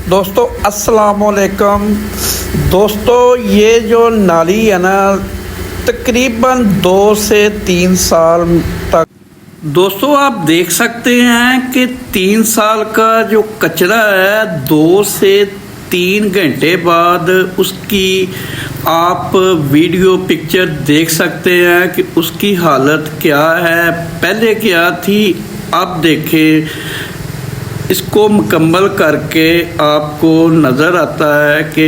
दोस्तों अस्सलाम वालेकुम। दोस्तों ये जो नाली है ना तकरीबन 2 से 3 साल तक, दोस्तों आप देख सकते हैं कि 3 साल का जो कचरा है 2 से 3 घंटे बाद उसकी आप वीडियो पिक्चर देख सकते हैं कि उसकी हालत क्या है, पहले क्या थी अब देखें। इसको मुकम्मल करके आपको नज़र आता है कि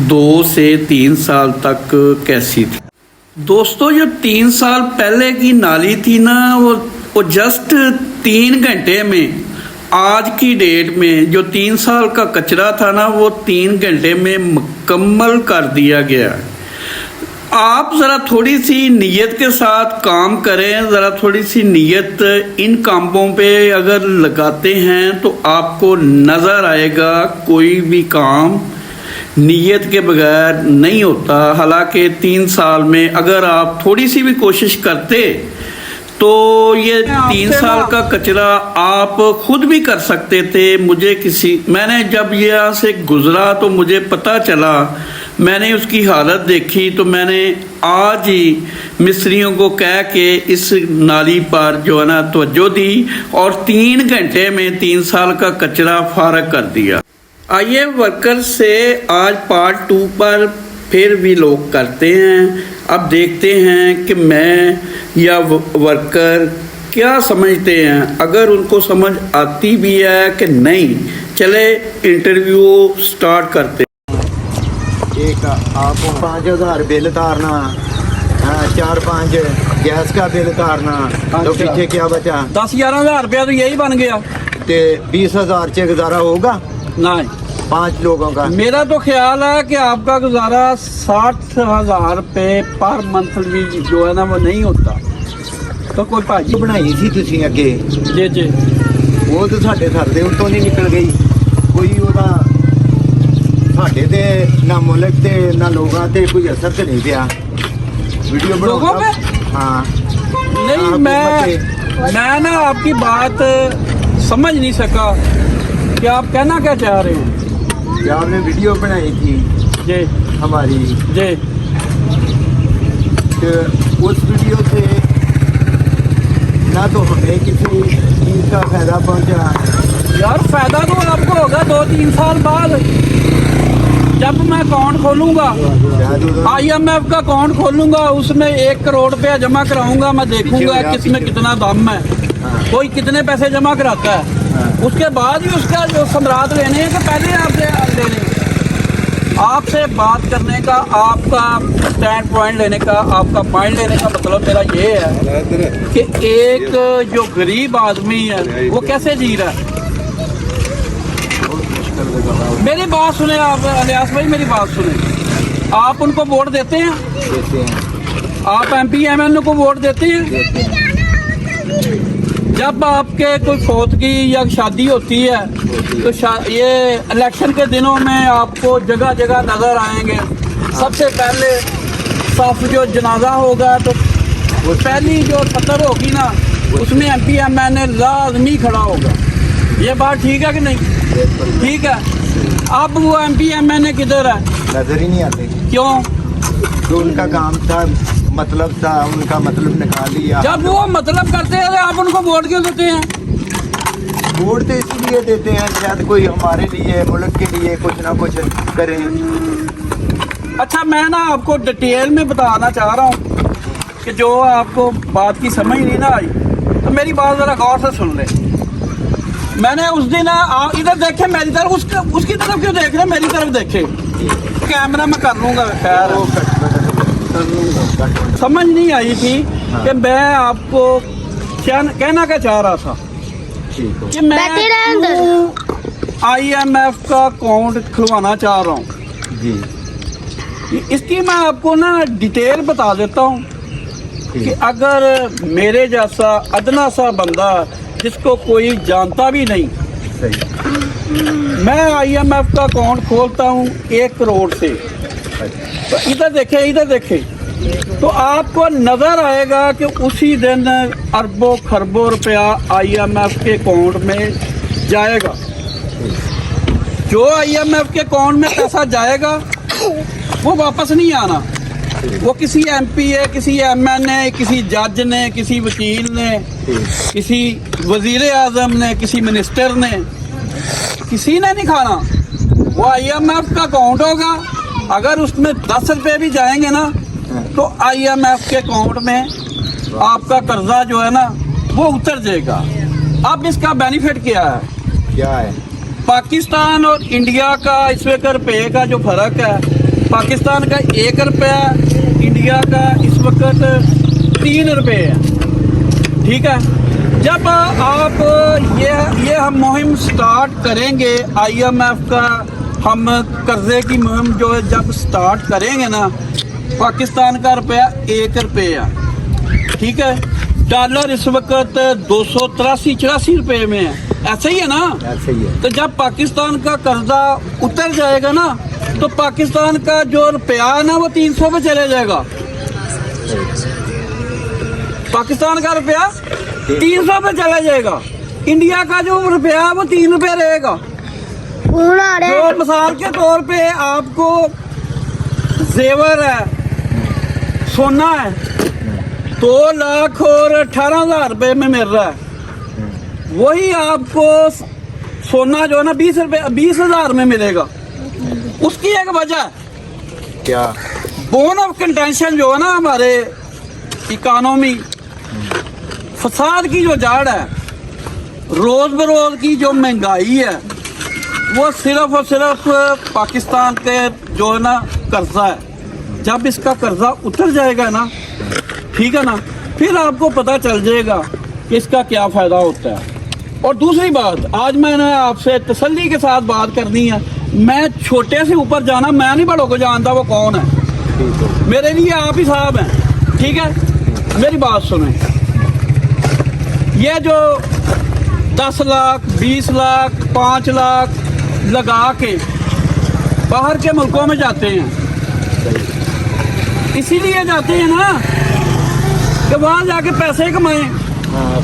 2 से 3 साल तक कैसी थी। दोस्तों जो 3 साल पहले की नाली थी ना वो जस्ट 3 घंटे में, आज की डेट में जो 3 साल का कचरा था ना वो 3 घंटे में मुकम्मल कर दिया गया। आप ज़रा थोड़ी सी नीयत के साथ काम करें, ज़रा थोड़ी सी नीयत इन कामों पे अगर लगाते हैं तो आपको नज़र आएगा कोई भी काम नीयत के बगैर नहीं होता। हालांकि 3 साल में अगर आप थोड़ी सी भी कोशिश करते तो ये 3 साल का कचरा आप खुद भी कर सकते थे। मैंने जब यहाँ से गुजरा तो मुझे पता चला, मैंने उसकी हालत देखी तो मैंने आज ही मिस्त्रियों को कह के इस नाली पर जो है ना तवज्जो दी और 3 घंटे में 3 साल का कचरा फारग कर दिया। आइए वर्कर से आज पार्ट 2 पर फिर भी लोग करते हैं। अब देखते हैं कि मैं या वर्कर क्या समझते हैं, अगर उनको समझ आती भी है कि नहीं। चले इंटरव्यू स्टार्ट करते। एक आपको 5,000 बिल उतारना, 4-5 गैस का बिल उतारना, तो पीछे क्या बचा? 10-11 हज़ार रुपया तो यही बन गया। 20,000 से गुजारा होगा? नहीं, 5 लोगों का। मेरा तो ख्याल है कि आपका गुजारा 60,000 रुपये पर मंथली जो है ना वो नहीं होता। तो कोई भाजी बनाई थी तुसी अगे जी जी, वो तो साढ़े सर दे उत्तों नहीं निकल गई। कोई ਉਹਦਾ ਸਾਡੇ ਤੇ ना मुल्क ते ना लोगों ते कोई असर तो नहीं पिया वीडियो लोगों पे? हाँ नहीं, मैं ना आपकी बात समझ नहीं सका कि आप कहना क्या चाह रहे हैं। कि आपने वीडियो बनाई थी जी हमारी जी, तो उस वीडियो से ना तो हमें किसी चीज़ का फायदा पहुंचा। यार फायदा तो आपको होगा 2-3 साल बाद, जब मैं अकाउंट खोलूंगा, IMF का अकाउंट खोलूंगा, उसमें 1 करोड़ रुपया जमा कराऊंगा, मैं देखूंगा किसमें कितना दम है, कोई कितने पैसे जमा कराता है, उसके बाद ही उसका जो सम्राट लेने हैं तो पहले आपसे ले लेंगे। आपसे बात करने का, आपका स्टैंड पॉइंट लेने का, आपका पॉइंट लेने का मतलब मेरा ये है कि एक जो गरीब आदमी है वो कैसे जी रहा है। मेरी बात सुने आप अलियास भाई, मेरी बात सुने। आप उनको वोट देते हैं? आप MP MLA को वोट देते हैं? जब आपके कोई फौतगी या शादी होती है तो ये इलेक्शन के दिनों में आपको जगह जगह नजर आएंगे। सबसे पहले साफ जो जनाजा होगा तो पहली जो सतर होगी ना उसमें MP MLA लाजमी खड़ा होगा। ये बात ठीक है कि नहीं? ठीक है। अब वो MP MLA किधर है? नजर ही नहीं आते। क्यों? तो उनका काम था, मतलब था, उनका मतलब निकाल लिया। जब वो मतलब करते हैं तो आप उनको वोट क्यों देते हैं? वोट तो इसलिए देते हैं शायद कोई हमारे लिए, मुल्क के लिए कुछ ना कुछ करें। अच्छा, मैं ना आपको डिटेल में बताना चाह रहा हूँ कि जो आपको बात की समझ नहीं ना आई तो मेरी बात ज़रा गौर से सुन ले। मैंने उस दिन इधर देखे मेरी तरफ, उसकी तरफ क्यों देख रहे, मेरी तरफ देखे। कैमरा मैं कर लूँगा, खैर समझ नहीं आई थी कि मैं आपको क्या कहना क्या चाह रहा था कि मैं IMF का अकाउंट खुलवाना चाह रहा हूँ जी। इसकी मैं आपको ना डिटेल बता देता हूँ कि अगर मेरे जैसा अदना सा बंदा जिसको कोई जानता भी नहीं, मैं IMF का अकाउंट खोलता हूँ 1 करोड़ से, तो इधर देखे तो आपको नजर आएगा कि उसी दिन अरबों खरबों रुपया IMF के अकाउंट में जाएगा। जो IMF के अकाउंट में पैसा जाएगा वो वापस नहीं आना। वो किसी MP है, किसी MN किसी जज ने, किसी वकील ने, किसी वजीर आजम ने, किसी मिनिस्टर ने, किसी ने नहीं खाना। वो IMF का अकाउंट होगा। अगर उसमें 10 रुपए भी जाएंगे ना तो IMF के अकाउंट में आपका कर्जा जो है ना वो उतर जाएगा। अब इसका बेनिफिट क्या है? क्या है? पाकिस्तान और इंडिया का इस वक्त रुपये का जो फर्क है, पाकिस्तान का 1 रुपया, इंडिया का इस वक्त 3 रुपये है। ठीक है, जब आप ये हम मुहिम स्टार्ट करेंगे, IMF का हम कर्जे की मुहिम जो है जब स्टार्ट करेंगे ना, पाकिस्तान का रुपया 1 रुपया, ठीक है, डॉलर इस वक्त 283-84 रुपये में है, ऐसा ही है ना? ऐसे ही है। तो जब पाकिस्तान का कर्जा उतर जाएगा ना तो पाकिस्तान का जो रुपया है ना वो 300 पे चले जाएगा। पाकिस्तान का रुपया 300 पे चला जाएगा। इंडिया का जो रुपया है वो 3 रुपये रहेगा। तो मिसाल के तौर पे आपको जेवर है, सोना है, 2,18,000 रुपये में मिल रहा है। वही आपको सोना जो है ना 20,000 में मिलेगा। उसकी एक वजह क्या? बोन ऑफ कंटेंशन जो है ना हमारे इकोनॉमी, फसाद की जो जड़ है, रोज बरोज की जो महंगाई है, वो सिर्फ और सिर्फ पाकिस्तान के जो है ना कर्जा है। जब इसका कर्जा उतर जाएगा ना, ठीक है ना, फिर आपको पता चल जाएगा कि इसका क्या फायदा होता है। और दूसरी बात, आज मैंने आपसे तसल्ली के साथ बात करनी है, मैं छोटे से ऊपर जाना, मैं नहीं बड़ों को जानता वो कौन है। मेरे लिए आप ही साहब हैं, ठीक है? मेरी बात सुने, ये जो 10 लाख 20 लाख 5 लाख लगा के बाहर के मुल्कों में जाते हैं, इसीलिए जाते हैं ना कि वहाँ जाके पैसे कमाएं।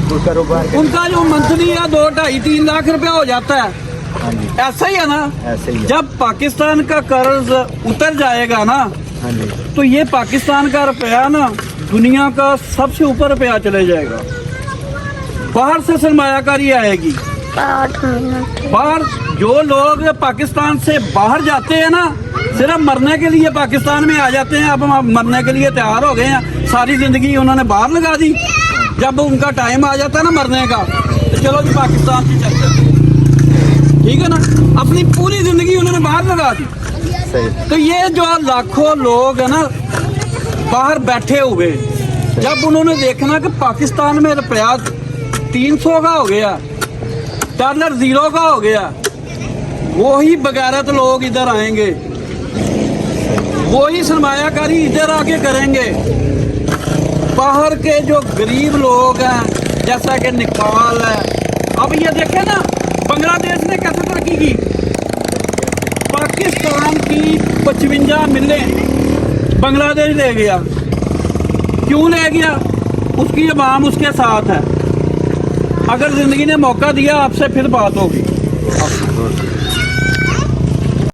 कोई कारोबार उनका जो मंथली है 2, 2.5, 3 लाख रुपया हो जाता है। हाँ जी, ऐसा ही है ना? ऐसे ही है। जब पाकिस्तान का कर्ज उतर जाएगा ना हाँ जी, तो ये पाकिस्तान का रुपया ना दुनिया का सबसे ऊपर रुपया चले जाएगा। बाहर से सरमायाकारी आएगी। बाहर जो लोग पाकिस्तान से बाहर जाते हैं ना, सिर्फ मरने के लिए पाकिस्तान में आ जाते हैं। अब हम मरने के लिए तैयार हो गए हैं, सारी जिंदगी उन्होंने बाहर लगा दी। जब उनका टाइम आ जाता है ना मरने का, तो चलो जी पाकिस्तान की चलते हैं, ठीक है ना? अपनी पूरी जिंदगी उन्होंने बाहर लगा दी। सही। तो ये जो लाखों लोग है ना बाहर बैठे हुए, जब उन्होंने देखना कि पाकिस्तान में रुपया 300 का हो गया, डॉलर 0 का हो गया, वही बगैरत लोग इधर आएंगे, वही सरमायाकारी इधर आके करेंगे। बाहर के जो गरीब लोग हैं, जैसा कि नेपाल है, अब ये देखें ना बांग्लादेश ने कैसे तरक्की की। पाकिस्तान की 55 मिलें बांग्लादेश ले गया। क्यों ले गया? उसकी अवाम उसके साथ है। अगर जिंदगी ने मौका दिया, आपसे फिर बात होगी।